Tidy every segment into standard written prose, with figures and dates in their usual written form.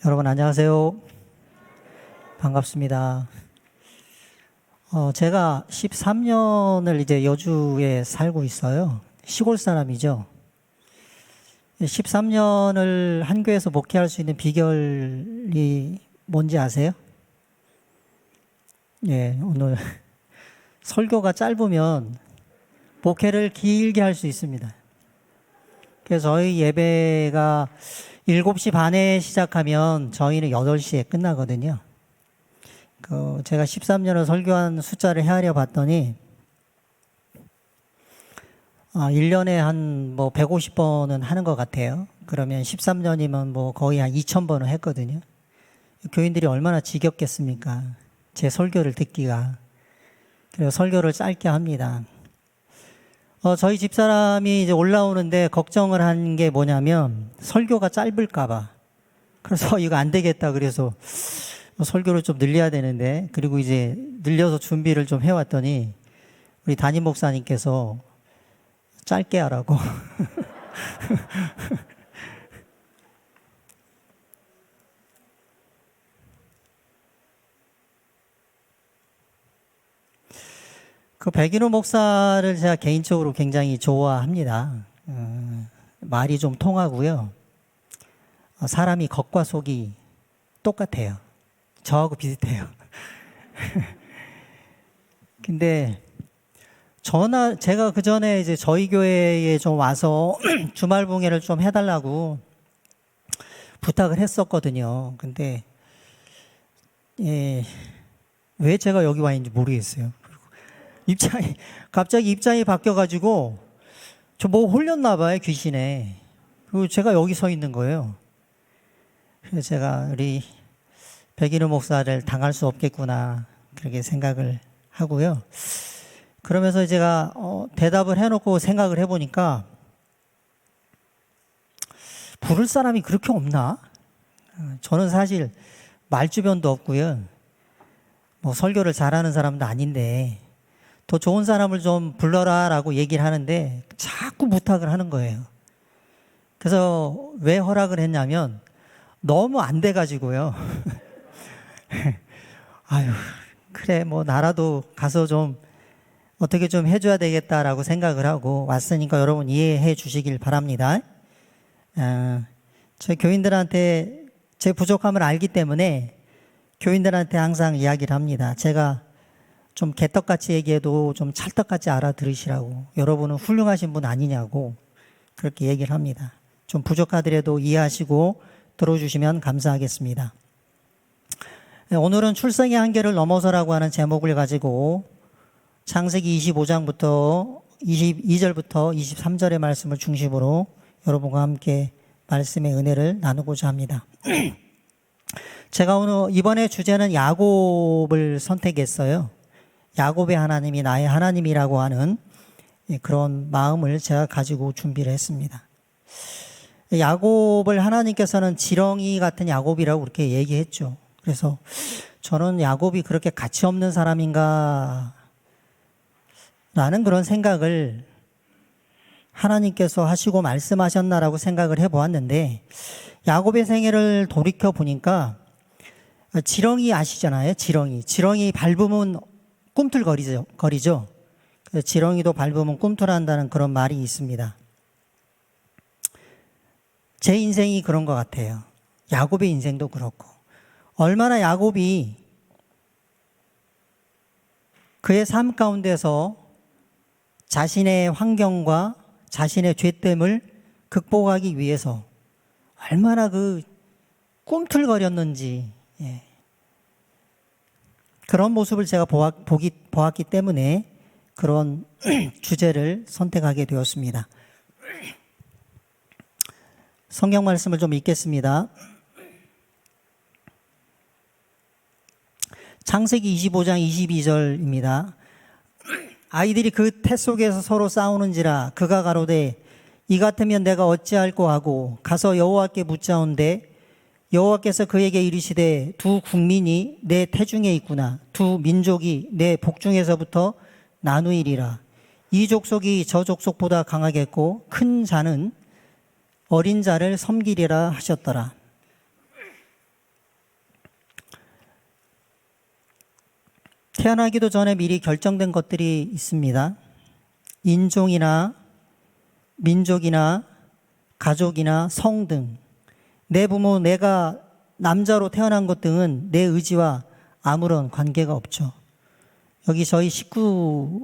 여러분 안녕하세요. 반갑습니다. 제가 13년을 이제 여주에 살고 있어요. 시골 사람이죠. 13년을 한 교회에서 목회할 수 있는 비결이 뭔지 아세요? 예, 오늘 설교가 짧으면 목회를 길게 할 수 있습니다. 그래서 저희 예배가 7시 반에 시작하면 저희는 8시에 끝나거든요. 제가 13년을 설교한 숫자를 헤아려 봤더니 1년에 한 150번은 하는 것 같아요. 그러면 13년이면 거의 한 2000번은 했거든요. 교인들이 얼마나 지겹겠습니까? 제 설교를 듣기가. 그래서 설교를 짧게 합니다. 저희 집사람이 이제 올라오는데 걱정을 한 게 뭐냐면 설교가 짧을까봐. 그래서 이거 안 되겠다 그래서 설교를 좀 늘려야 되는데, 그리고 이제 늘려서 준비를 좀 해왔더니 우리 담임 목사님께서 짧게 하라고. 백인호 목사를 제가 개인적으로 굉장히 좋아합니다. 말이 좀 통하고요. 사람이 겉과 속이 똑같아요. 저하고 비슷해요. 근데 제가 그 전에 이제 저희 교회에 좀 와서 주말 봉회를 좀 해달라고 부탁을 했었거든요. 근데 왜 제가 여기 와 있는지 모르겠어요. 갑자기 입장이 바뀌어가지고 저 홀렸나 봐요, 귀신에. 그리고 제가 여기 서 있는 거예요. 그래서 제가 우리 백인호 목사를 당할 수 없겠구나 그렇게 생각을 하고요. 그러면서 제가 대답을 해놓고 생각을 해보니까 부를 사람이 그렇게 없나? 저는 사실 말주변도 없고요. 설교를 잘하는 사람도 아닌데 더 좋은 사람을 좀 불러라 라고 얘기를 하는데 자꾸 부탁을 하는 거예요. 그래서 왜 허락을 했냐면 너무 안 돼가지고요. 아유, 그래, 나라도 가서 좀 어떻게 좀 해줘야 되겠다라고 생각을 하고 왔으니까 여러분 이해해 주시길 바랍니다. 저희 교인들한테 제 부족함을 알기 때문에 교인들한테 항상 이야기를 합니다. 제가 좀 개떡같이 얘기해도 좀 찰떡같이 알아들으시라고, 여러분은 훌륭하신 분 아니냐고 그렇게 얘기를 합니다. 좀 부족하더라도 이해하시고 들어주시면 감사하겠습니다. 오늘은 출생의 한계를 넘어서라고 하는 제목을 가지고 창세기 25장부터 22절부터 23절의 말씀을 중심으로 여러분과 함께 말씀의 은혜를 나누고자 합니다. 제가 이번에 주제는 야곱을 선택했어요. 야곱의 하나님이 나의 하나님이라고 하는 그런 마음을 제가 가지고 준비를 했습니다. 야곱을 하나님께서는 지렁이 같은 야곱이라고 그렇게 얘기했죠. 그래서 저는 야곱이 그렇게 가치 없는 사람인가 라는 그런 생각을 하나님께서 하시고 말씀하셨나라고 생각을 해보았는데, 야곱의 생애를 돌이켜 보니까 지렁이 아시잖아요. 지렁이 밟으면 꿈틀거리죠. 지렁이도 밟으면 꿈틀한다는 그런 말이 있습니다. 제 인생이 그런 것 같아요. 야곱의 인생도 그렇고, 얼마나 야곱이 그의 삶 가운데서 자신의 환경과 자신의 죄됨을 극복하기 위해서 얼마나 꿈틀거렸는지, 그런 모습을 제가 보았기 때문에 그런 주제를 선택하게 되었습니다. 성경 말씀을 좀 읽겠습니다. 창세기 25장 22절입니다. 아이들이 그 태 속에서 서로 싸우는지라 그가 가로되 이 같으면 내가 어찌할꼬 하고 가서 여호와께 묻자온대 여호와께서 그에게 이르시되 두 국민이 내 태중에 있구나. 두 민족이 내 복중에서부터 나누이리라. 이 족속이 저 족속보다 강하겠고 큰 자는 어린 자를 섬기리라 하셨더라. 태어나기도 전에 미리 결정된 것들이 있습니다. 인종이나 민족이나 가족이나 성 등, 내 부모, 내가 남자로 태어난 것 등은 내 의지와 아무런 관계가 없죠. 여기 저희 식구의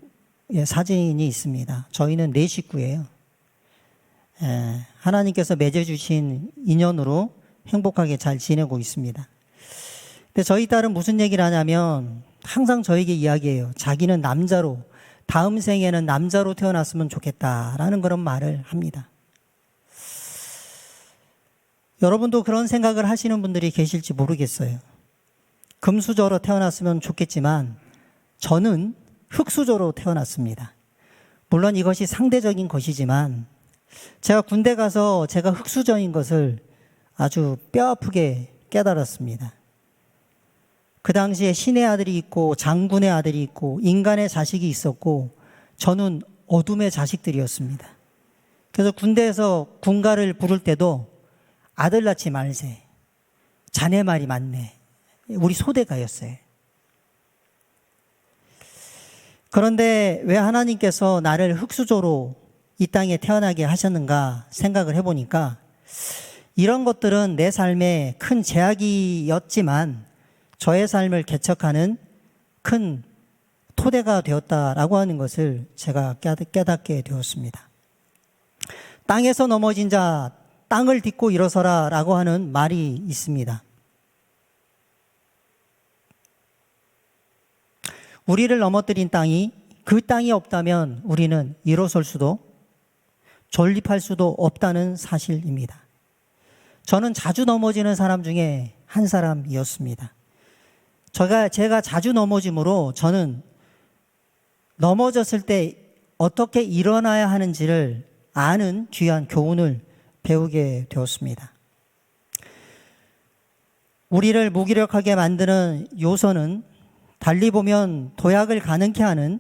사진이 있습니다. 저희는 4식구예요. 하나님께서 맺어주신 인연으로 행복하게 잘 지내고 있습니다. 근데 저희 딸은 무슨 얘기를 하냐면 항상 저에게 이야기해요. 자기는 남자로, 다음 생에는 남자로 태어났으면 좋겠다라는 그런 말을 합니다. 여러분도 그런 생각을 하시는 분들이 계실지 모르겠어요. 금수저로 태어났으면 좋겠지만 저는 흙수저로 태어났습니다. 물론 이것이 상대적인 것이지만 제가 군대 가서 제가 흙수저인 것을 아주 뼈아프게 깨달았습니다. 그 당시에 신의 아들이 있고 장군의 아들이 있고 인간의 자식이 있었고 저는 어둠의 자식들이었습니다. 그래서 군대에서 군가를 부를 때도 아들 낳지 말세, 자네 말이 맞네, 우리 소대가였어요. 그런데 왜 하나님께서 나를 흙수저로 이 땅에 태어나게 하셨는가 생각을 해보니까 이런 것들은 내 삶에 큰 제약이었지만 저의 삶을 개척하는 큰 토대가 되었다라고 하는 것을 제가 깨닫게 되었습니다. 땅에서 넘어진 자 땅을 딛고 일어서라 라고 하는 말이 있습니다. 우리를 넘어뜨린 땅이, 그 땅이 없다면 우리는 일어설 수도 존립할 수도 없다는 사실입니다. 저는 자주 넘어지는 사람 중에 한 사람이었습니다. 제가 자주 넘어짐으로 저는 넘어졌을 때 어떻게 일어나야 하는지를 아는 귀한 교훈을 배우게 되었습니다. 우리를 무기력하게 만드는 요소는 달리 보면 도약을 가능케 하는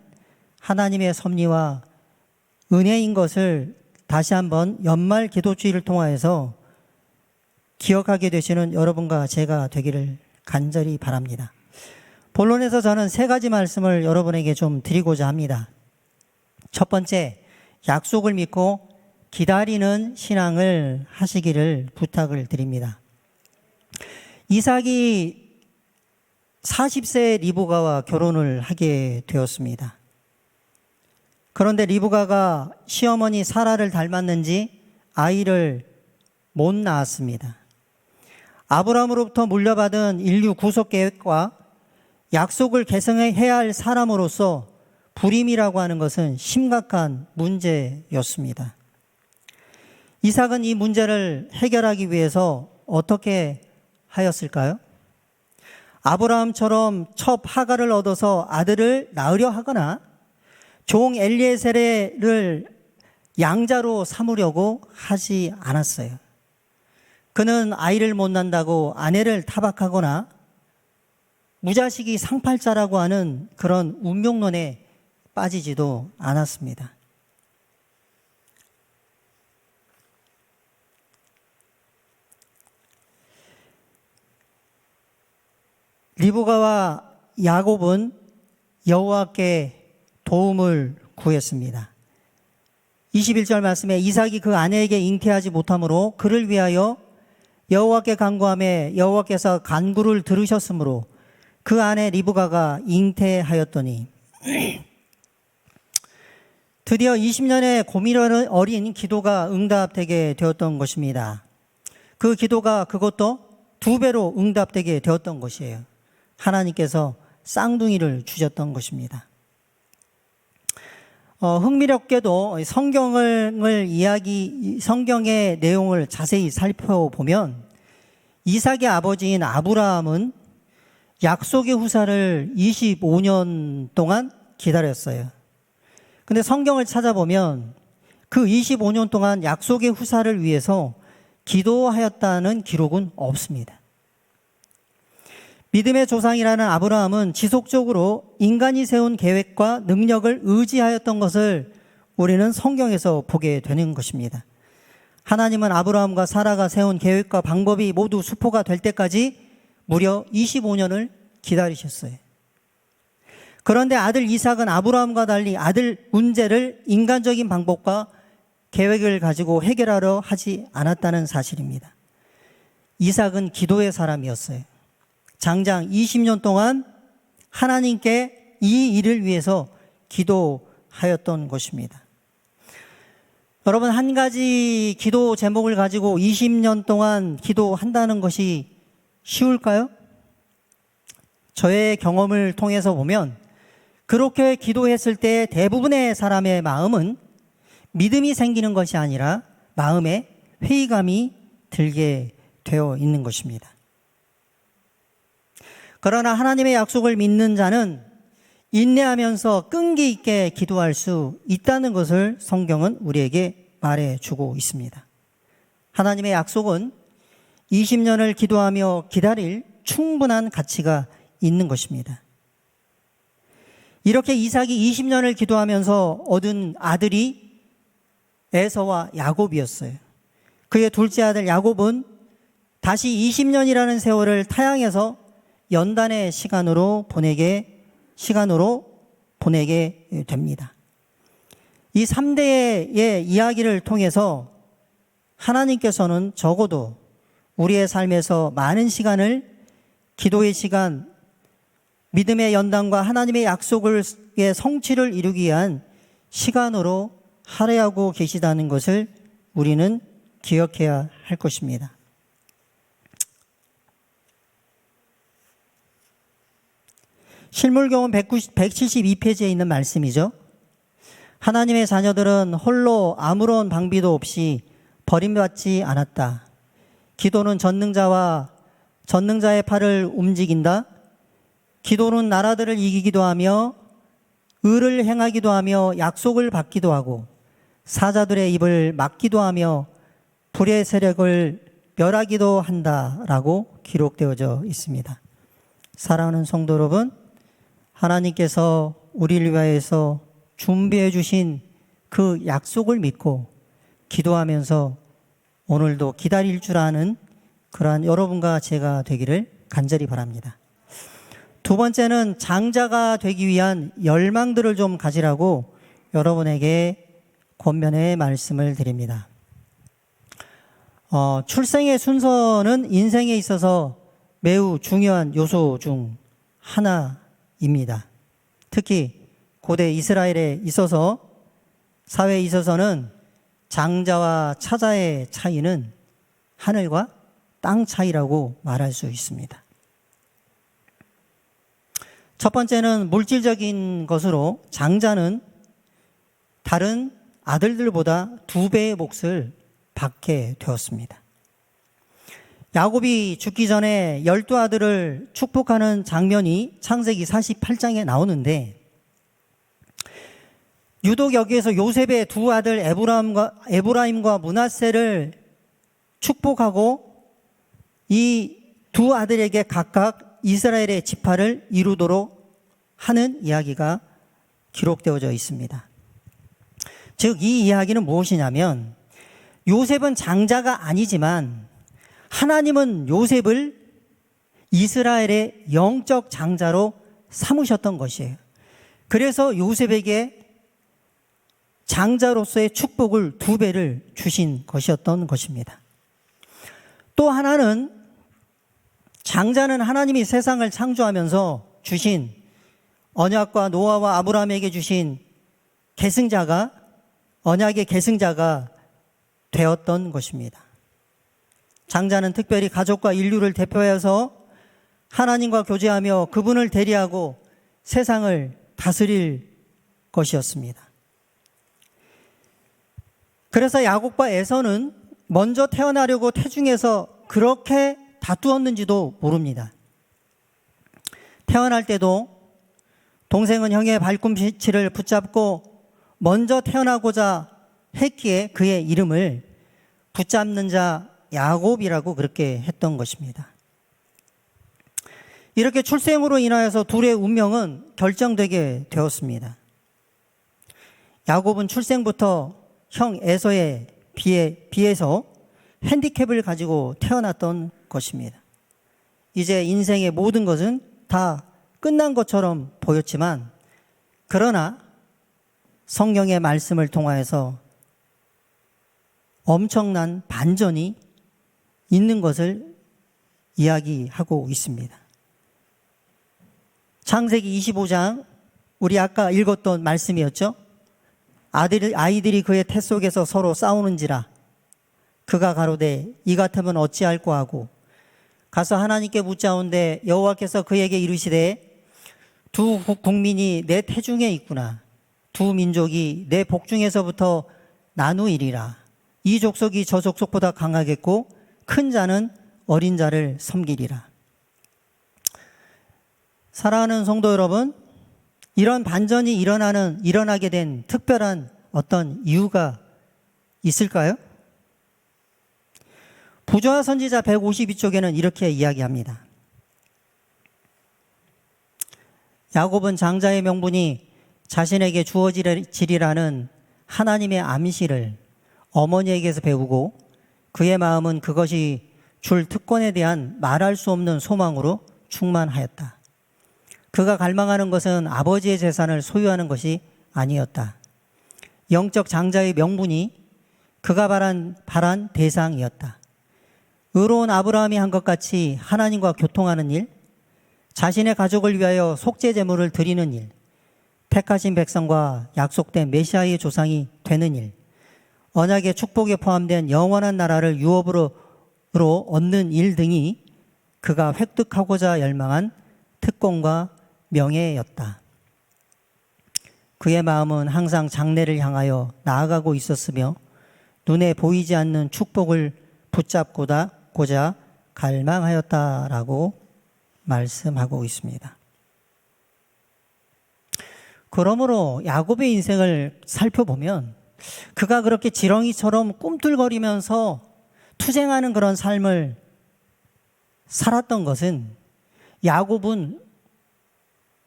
하나님의 섭리와 은혜인 것을 다시 한번 연말 기도주의를 통하여서 기억하게 되시는 여러분과 제가 되기를 간절히 바랍니다. 본론에서 저는 3가지 말씀을 여러분에게 좀 드리고자 합니다. 첫 번째, 약속을 믿고 기다리는 신앙을 하시기를 부탁을 드립니다. 이삭이 40세 리브가와 결혼을 하게 되었습니다. 그런데 리브가가 시어머니 사라를 닮았는지 아이를 못 낳았습니다. 아브라함으로부터 물려받은 인류 구속 계획과 약속을 계승해야 할 사람으로서 불임이라고 하는 것은 심각한 문제였습니다. 이삭은 이 문제를 해결하기 위해서 어떻게 하였을까요? 아브라함처럼 첩 하갈을 얻어서 아들을 낳으려 하거나 종 엘리에셀을 양자로 삼으려고 하지 않았어요. 그는 아이를 못 낳는다고 아내를 타박하거나 무자식이 상팔자라고 하는 그런 운명론에 빠지지도 않았습니다. 리브가와 야곱은 여호와께 도움을 구했습니다. 21절 말씀에 이삭이 그 아내에게 잉태하지 못하므로 그를 위하여 여호와께 간구하며 여호와께서 간구를 들으셨으므로 그 아내 리브가가 잉태하였더니 드디어 20년의 고민 어린 기도가 응답되게 되었던 것입니다. 그 기도가 그것도 2배로 응답되게 되었던 것이에요. 하나님께서 쌍둥이를 주셨던 것입니다. 흥미롭게도 성경의 내용을 자세히 살펴보면 이삭의 아버지인 아브라함은 약속의 후사를 25년 동안 기다렸어요. 근데 성경을 찾아보면 그 25년 동안 약속의 후사를 위해서 기도하였다는 기록은 없습니다. 믿음의 조상이라는 아브라함은 지속적으로 인간이 세운 계획과 능력을 의지하였던 것을 우리는 성경에서 보게 되는 것입니다. 하나님은 아브라함과 사라가 세운 계획과 방법이 모두 수포가 될 때까지 무려 25년을 기다리셨어요. 그런데 아들 이삭은 아브라함과 달리 아들 문제를 인간적인 방법과 계획을 가지고 해결하려 하지 않았다는 사실입니다. 이삭은 기도의 사람이었어요. 장장 20년 동안 하나님께 이 일을 위해서 기도하였던 것입니다. 여러분, 한 가지 기도 제목을 가지고 20년 동안 기도한다는 것이 쉬울까요? 저의 경험을 통해서 보면 그렇게 기도했을 때 대부분의 사람의 마음은 믿음이 생기는 것이 아니라 마음에 회의감이 들게 되어 있는 것입니다. 그러나 하나님의 약속을 믿는 자는 인내하면서 끈기 있게 기도할 수 있다는 것을 성경은 우리에게 말해주고 있습니다. 하나님의 약속은 20년을 기도하며 기다릴 충분한 가치가 있는 것입니다. 이렇게 이삭이 20년을 기도하면서 얻은 아들이 에서와 야곱이었어요. 그의 둘째 아들 야곱은 다시 20년이라는 세월을 타향해서 연단의 시간으로 보내게 됩니다. 이 3대의 이야기를 통해서 하나님께서는 적어도 우리의 삶에서 많은 시간을 기도의 시간, 믿음의 연단과 하나님의 약속의 성취를 이루기 위한 시간으로 할애하고 계시다는 것을 우리는 기억해야 할 것입니다. 실물교훈 172페이지에 있는 말씀이죠. 하나님의 자녀들은 홀로 아무런 방비도 없이 버림받지 않았다. 기도는 전능자의 팔을 움직인다. 기도는 나라들을 이기기도 하며 의를 행하기도 하며 약속을 받기도 하고 사자들의 입을 막기도 하며 불의 세력을 멸하기도 한다라고 기록되어져 있습니다. 사랑하는 성도 여러분, 하나님께서 우리를 위하여서 준비해 주신 그 약속을 믿고 기도하면서 오늘도 기다릴 줄 아는 그러한 여러분과 제가 되기를 간절히 바랍니다. 두 번째는 장자가 되기 위한 열망들을 좀 가지라고 여러분에게 권면의 말씀을 드립니다. 출생의 순서는 인생에 있어서 매우 중요한 요소 중 하나입니다. 특히 고대 이스라엘에 있어서, 사회에 있어서는 장자와 차자의 차이는 하늘과 땅 차이라고 말할 수 있습니다. 첫 번째는 물질적인 것으로 장자는 다른 아들들보다 2배의 몫을 받게 되었습니다. 야곱이 죽기 전에 12아들을 축복하는 장면이 창세기 48장에 나오는데, 유독 여기에서 요셉의 두 아들 에브라임과 므낫세를 축복하고 이 두 아들에게 각각 이스라엘의 지파를 이루도록 하는 이야기가 기록되어져 있습니다. 즉, 이 이야기는 무엇이냐면, 요셉은 장자가 아니지만 하나님은 요셉을 이스라엘의 영적 장자로 삼으셨던 것이에요. 그래서 요셉에게 장자로서의 축복을 2배를 주신 것이었던 것입니다. 또 하나는, 장자는 하나님이 세상을 창조하면서 주신 언약과 노아와 아브라함에게 주신 언약의 계승자가 되었던 것입니다. 장자는 특별히 가족과 인류를 대표해서 하나님과 교제하며 그분을 대리하고 세상을 다스릴 것이었습니다. 그래서 야곱과 에서는 먼저 태어나려고 태중에서 그렇게 다투었는지도 모릅니다. 태어날 때도 동생은 형의 발꿈치를 붙잡고 먼저 태어나고자 했기에 그의 이름을 붙잡는 자 야곱이라고 그렇게 했던 것입니다. 이렇게 출생으로 인하여서 둘의 운명은 결정되게 되었습니다. 야곱은 출생부터 형 에서에 비해서 핸디캡을 가지고 태어났던 것입니다. 이제 인생의 모든 것은 다 끝난 것처럼 보였지만 그러나 성경의 말씀을 통하여서 엄청난 반전이 있는 것을 이야기하고 있습니다. 창세기 25장, 우리 아까 읽었던 말씀이었죠. 아이들이 그의 태 속에서 서로 싸우는지라 그가 가로되 이 같으면 어찌할꼬 하고 가서 하나님께 묻자온데 여호와께서 그에게 이르시되 두 국민이 내 태중에 있구나. 두 민족이 내 복중에서부터 나누이리라. 이 족속이 저 족속보다 강하겠고 큰 자는 어린 자를 섬기리라. 사랑하는 성도 여러분, 이런 반전이 일어나게 된 특별한 어떤 이유가 있을까요? 부조화 선지자 152쪽에는 이렇게 이야기합니다. 야곱은 장자의 명분이 자신에게 주어지리라는 하나님의 암시를 어머니에게서 배우고 그의 마음은 그것이 줄 특권에 대한 말할 수 없는 소망으로 충만하였다. 그가 갈망하는 것은 아버지의 재산을 소유하는 것이 아니었다. 영적 장자의 명분이 그가 바란 대상이었다. 의로운 아브라함이 한 것 같이 하나님과 교통하는 일, 자신의 가족을 위하여 속죄 제물을 드리는 일, 택하신 백성과 약속된 메시아의 조상이 되는 일, 언약의 축복에 포함된 영원한 나라를 유업으로 얻는 일 등이 그가 획득하고자 열망한 특권과 명예였다. 그의 마음은 항상 장래를 향하여 나아가고 있었으며 눈에 보이지 않는 축복을 붙잡고자 갈망하였다라고 말씀하고 있습니다. 그러므로 야곱의 인생을 살펴보면 그가 그렇게 지렁이처럼 꿈틀거리면서 투쟁하는 그런 삶을 살았던 것은 야곱은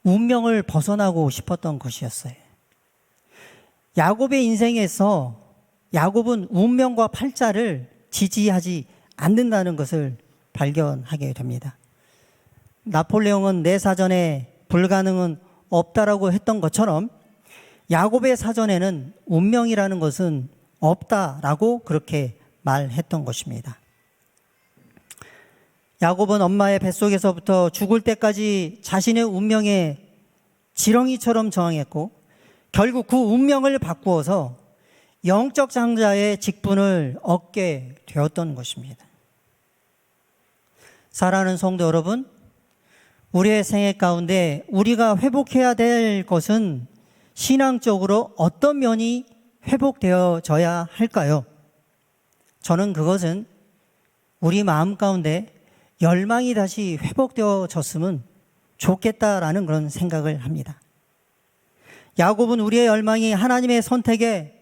운명을 벗어나고 싶었던 것이었어요. 야곱의 인생에서 야곱은 운명과 팔자를 지지하지 않는다는 것을 발견하게 됩니다. 나폴레옹은 내 사전에 불가능은 없다라고 했던 것처럼 야곱의 사전에는 운명이라는 것은 없다라고 그렇게 말했던 것입니다. 야곱은 엄마의 뱃속에서부터 죽을 때까지 자신의 운명에 지렁이처럼 저항했고 결국 그 운명을 바꾸어서 영적 장자의 직분을 얻게 되었던 것입니다. 사랑하는 성도 여러분, 우리의 생애 가운데 우리가 회복해야 될 것은 신앙적으로 어떤 면이 회복되어져야 할까요? 저는 그것은 우리 마음 가운데 열망이 다시 회복되어졌으면 좋겠다라는 그런 생각을 합니다. 야곱은 우리의 열망이 하나님의 선택에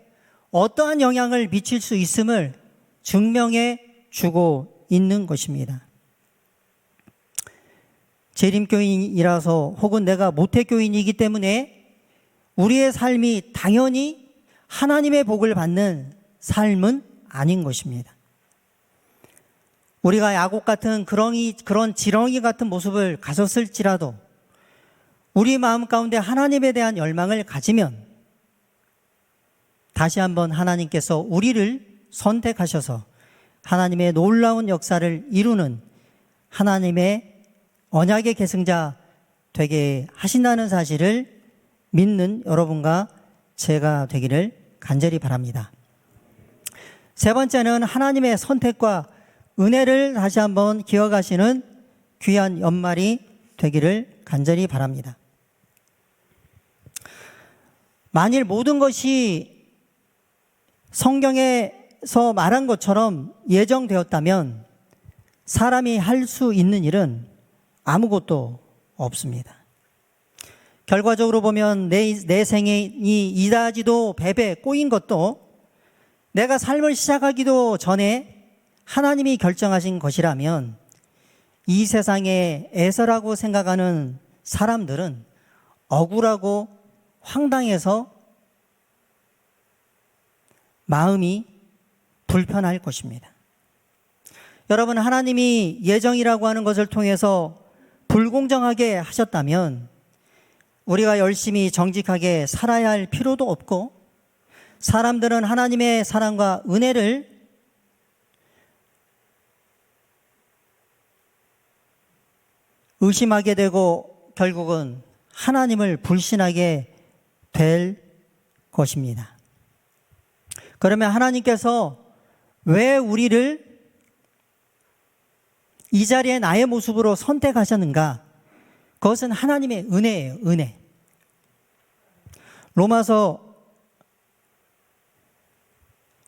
어떠한 영향을 미칠 수 있음을 증명해 주고 있는 것입니다. 재림교인이라서 혹은 내가 모태교인이기 때문에 우리의 삶이 당연히 하나님의 복을 받는 삶은 아닌 것입니다. 우리가 야곱 같은 그런 지렁이 같은 모습을 가졌을지라도 우리 마음 가운데 하나님에 대한 열망을 가지면 다시 한번 하나님께서 우리를 선택하셔서 하나님의 놀라운 역사를 이루는 하나님의 언약의 계승자 되게 하신다는 사실을 믿는 여러분과 제가 되기를 간절히 바랍니다. 세 번째는 하나님의 선택과 은혜를 다시 한번 기억하시는 귀한 연말이 되기를 간절히 바랍니다. 만일 모든 것이 성경에서 말한 것처럼 예정되었다면 사람이 할 수 있는 일은 아무것도 없습니다. 결과적으로 보면 내 생이 이다지도 배배 꼬인 것도 내가 삶을 시작하기도 전에 하나님이 결정하신 것이라면 이 세상에 애서라고 생각하는 사람들은 억울하고 황당해서 마음이 불편할 것입니다. 여러분, 하나님이 예정이라고 하는 것을 통해서 불공정하게 하셨다면 우리가 열심히 정직하게 살아야 할 필요도 없고, 사람들은 하나님의 사랑과 은혜를 의심하게 되고 결국은 하나님을 불신하게 될 것입니다. 그러면 하나님께서 왜 우리를 이 자리에 나의 모습으로 선택하셨는가? 그것은 하나님의 은혜예요. 은혜. 로마서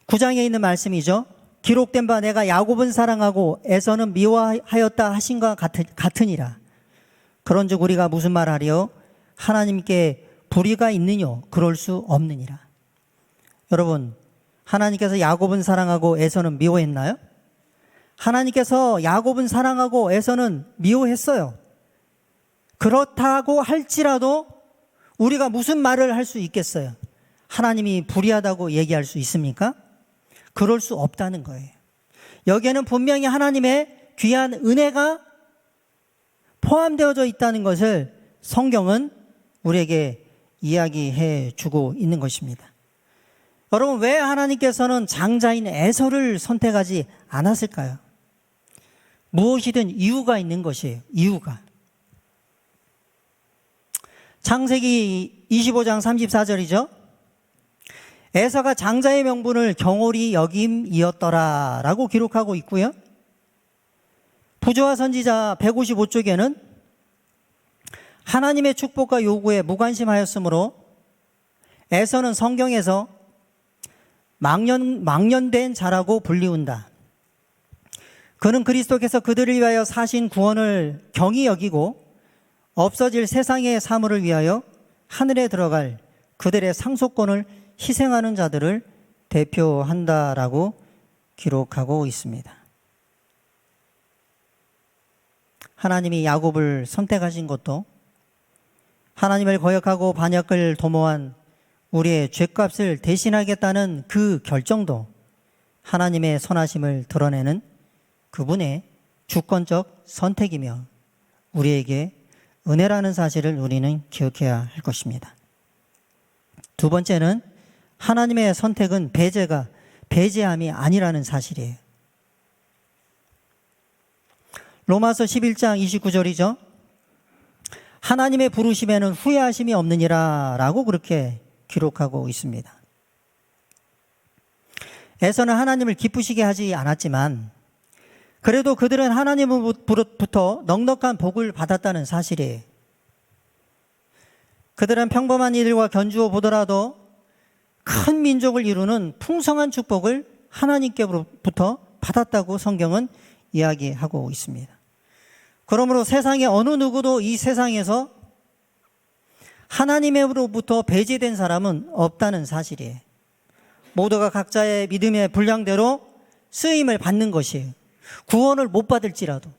9장에 있는 말씀이죠. 기록된 바 내가 야곱은 사랑하고 에서는 미워하였다 하신 것 같으니라. 그런즉 우리가 무슨 말하리요? 하나님께 불의가 있느뇨? 그럴 수 없느니라. 여러분, 하나님께서 야곱은 사랑하고 에서는 미워했나요? 하나님께서 야곱은 사랑하고 에서는 미워했어요. 그렇다고 할지라도 우리가 무슨 말을 할 수 있겠어요? 하나님이 불의하다고 얘기할 수 있습니까? 그럴 수 없다는 거예요. 여기에는 분명히 하나님의 귀한 은혜가 포함되어져 있다는 것을 성경은 우리에게 이야기해 주고 있는 것입니다. 여러분, 왜 하나님께서는 장자인 에서를 선택하지 않았을까요? 무엇이든 이유가 있는 것이에요. 이유가. 창세기 25장 34절이죠. 에서가 장자의 명분을 경홀히 여김이었더라 라고 기록하고 있고요. 부조와 선지자 155쪽에는 하나님의 축복과 요구에 무관심하였으므로 에서는 성경에서 망년된 자라고 불리운다. 그는 그리스도께서 그들을 위하여 사신 구원을 경히 여기고 없어질 세상의 사물을 위하여 하늘에 들어갈 그들의 상속권을 희생하는 자들을 대표한다라고 기록하고 있습니다. 하나님이 야곱을 선택하신 것도 하나님을 거역하고 반역을 도모한 우리의 죗값을 대신하겠다는 그 결정도 하나님의 선하심을 드러내는 그분의 주권적 선택이며 우리에게 은혜라는 사실을 우리는 기억해야 할 것입니다. 두 번째는 하나님의 선택은 배제함이 아니라는 사실이에요. 로마서 11장 29절이죠. 하나님의 부르심에는 후회하심이 없느니라 라고 그렇게 기록하고 있습니다. 에서는 하나님을 기쁘시게 하지 않았지만 그래도 그들은 하나님으로부터 넉넉한 복을 받았다는 사실이에요. 그들은 평범한 이들과 견주어 보더라도 큰 민족을 이루는 풍성한 축복을 하나님께로부터 받았다고 성경은 이야기하고 있습니다. 그러므로 세상의 어느 누구도 이 세상에서 하나님으로부터 배제된 사람은 없다는 사실이에요. 모두가 각자의 믿음의 분량대로 쓰임을 받는 것이에요. 구원을 못 받을지라도.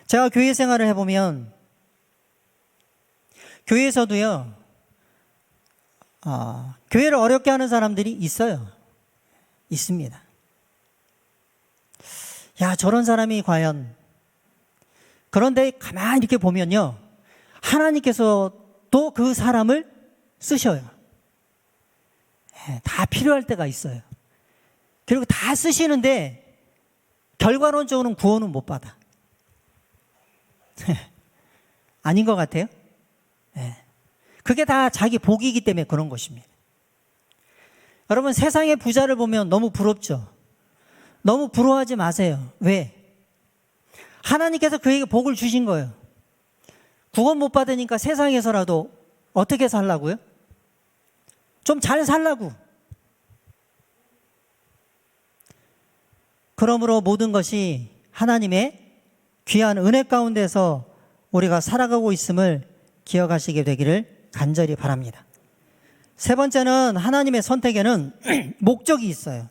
제가 교회 생활을 해보면 교회에서도요, 교회를 어렵게 하는 사람들이 있어요. 있습니다. 야, 저런 사람이 과연. 그런데 가만히 이렇게 보면요, 하나님께서 또 그 사람을 쓰셔요. 다 필요할 때가 있어요. 그리고 다 쓰시는데 결과론적으로는 구원은 못 받아. 아닌 것 같아요? 그게 다 자기 복이기 때문에 그런 것입니다. 여러분, 세상의 부자를 보면 너무 부럽죠? 너무 부러워하지 마세요. 왜? 하나님께서 그에게 복을 주신 거예요. 구원 못 받으니까 세상에서라도 어떻게 살라고요? 좀 잘 살라고. 그러므로 모든 것이 하나님의 귀한 은혜 가운데서 우리가 살아가고 있음을 기억하시게 되기를 간절히 바랍니다. 세 번째는 하나님의 선택에는 목적이 있어요.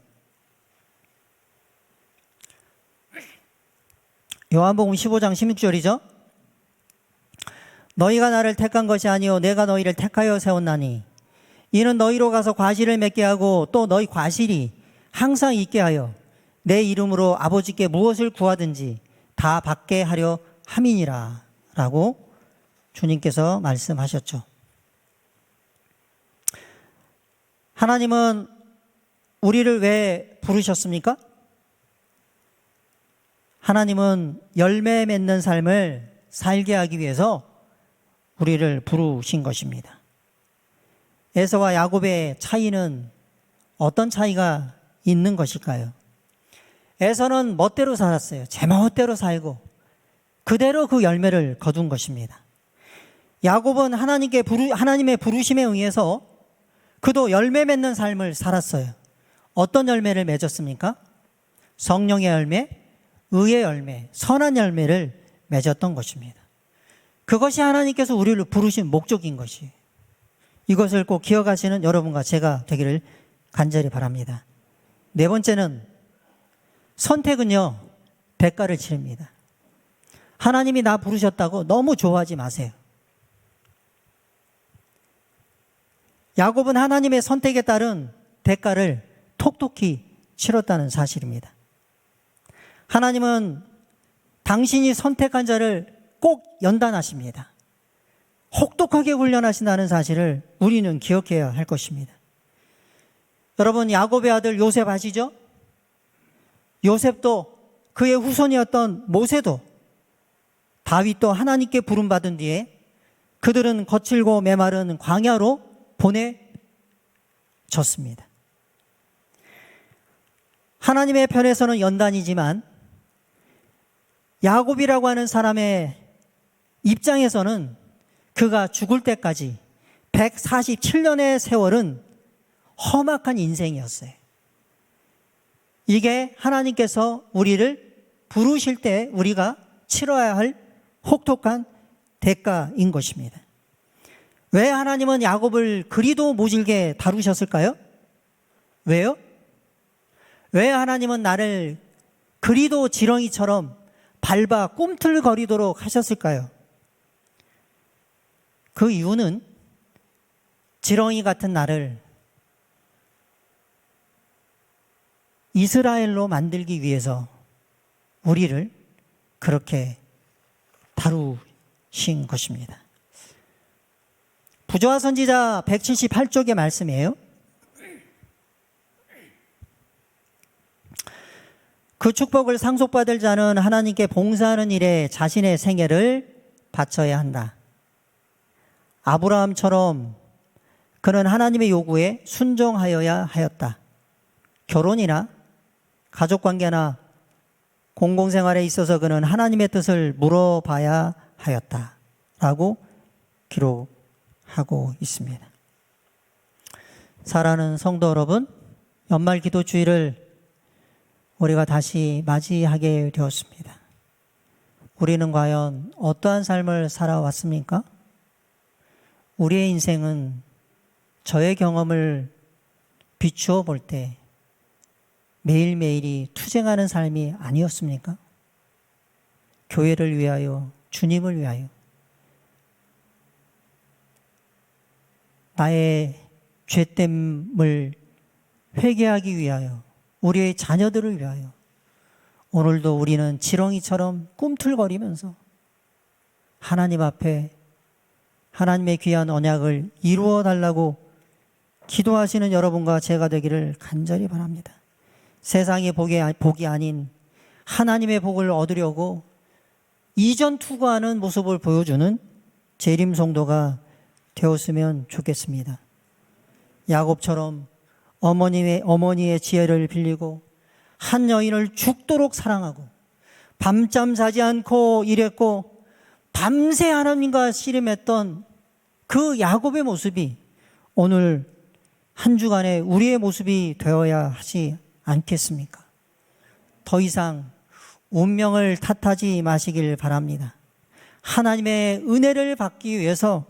요한복음 15장 16절이죠. 너희가 나를 택한 것이 아니요 내가 너희를 택하여 세웠나니 이는 너희로 가서 과실을 맺게 하고 또 너희 과실이 항상 있게 하여 내 이름으로 아버지께 무엇을 구하든지 다 받게 하려 함이니라 라고 주님께서 말씀하셨죠. 하나님은 우리를 왜 부르셨습니까? 하나님은 열매 맺는 삶을 살게 하기 위해서 우리를 부르신 것입니다. 에서와 야곱의 차이는 어떤 차이가 있는 것일까요? 에서는 멋대로 살았어요. 제멋대로 살고 그대로 그 열매를 거둔 것입니다. 야곱은 하나님의 부르심에 의해서 그도 열매 맺는 삶을 살았어요. 어떤 열매를 맺었습니까? 성령의 열매, 의의 열매, 선한 열매를 맺었던 것입니다. 그것이 하나님께서 우리를 부르신 목적인 것이에요. 이것을 꼭 기억하시는 여러분과 제가 되기를 간절히 바랍니다. 네 번째는 선택은요, 대가를 치릅니다. 하나님이 나 부르셨다고 너무 좋아하지 마세요. 야곱은 하나님의 선택에 따른 대가를 톡톡히 치렀다는 사실입니다. 하나님은 당신이 선택한 자를 꼭 연단하십니다. 혹독하게 훈련하신다는 사실을 우리는 기억해야 할 것입니다. 여러분, 야곱의 아들 요셉 아시죠? 요셉도 그의 후손이었던 모세도 다윗도 하나님께 부름받은 뒤에 그들은 거칠고 메마른 광야로 보내졌습니다. 하나님의 편에서는 연단이지만 야곱이라고 하는 사람의 입장에서는 그가 죽을 때까지 147년의 세월은 험악한 인생이었어요. 이게 하나님께서 우리를 부르실 때 우리가 치러야 할 혹독한 대가인 것입니다. 왜 하나님은 야곱을 그리도 모질게 다루셨을까요? 왜요? 왜 하나님은 나를 그리도 지렁이처럼 밟아 꿈틀거리도록 하셨을까요? 그 이유는 지렁이 같은 나를 이스라엘로 만들기 위해서 우리를 그렇게 다루신 것입니다. 부조화 선지자 178쪽의 말씀이에요. 그 축복을 상속받을 자는 하나님께 봉사하는 일에 자신의 생애를 바쳐야 한다. 아브라함처럼 그는 하나님의 요구에 순종하여야 하였다. 결혼이나 가족관계나 공공생활에 있어서 그는 하나님의 뜻을 물어봐야 하였다. 라고 기록하고 있습니다. 사랑하는 성도 여러분, 연말 기도 주일을 우리가 다시 맞이하게 되었습니다. 우리는 과연 어떠한 삶을 살아왔습니까? 우리의 인생은 저의 경험을 비추어 볼 때 매일매일이 투쟁하는 삶이 아니었습니까? 교회를 위하여, 주님을 위하여, 나의 죄됨을 회개하기 위하여, 우리의 자녀들을 위하여 오늘도 우리는 지렁이처럼 꿈틀거리면서 하나님 앞에 하나님의 귀한 언약을 이루어 달라고 기도하시는 여러분과 제가 되기를 간절히 바랍니다. 세상의 복이 아닌 하나님의 복을 얻으려고 이전 투구하는 모습을 보여주는 재림 성도가 되었으면 좋겠습니다. 야곱처럼 어머니의 지혜를 빌리고 한 여인을 죽도록 사랑하고 밤잠 자지 않고 일했고 밤새 하나님과 씨름했던 그 야곱의 모습이 오늘 한 주간의 우리의 모습이 되어야 하지 않겠습니까? 더 이상 운명을 탓하지 마시길 바랍니다. 하나님의 은혜를 받기 위해서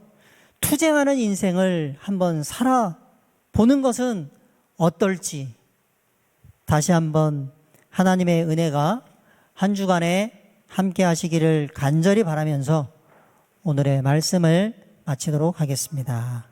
투쟁하는 인생을 한번 살아보는 것은 어떨지 다시 한번 하나님의 은혜가 한 주간에 함께 하시기를 간절히 바라면서 오늘의 말씀을 마치도록 하겠습니다.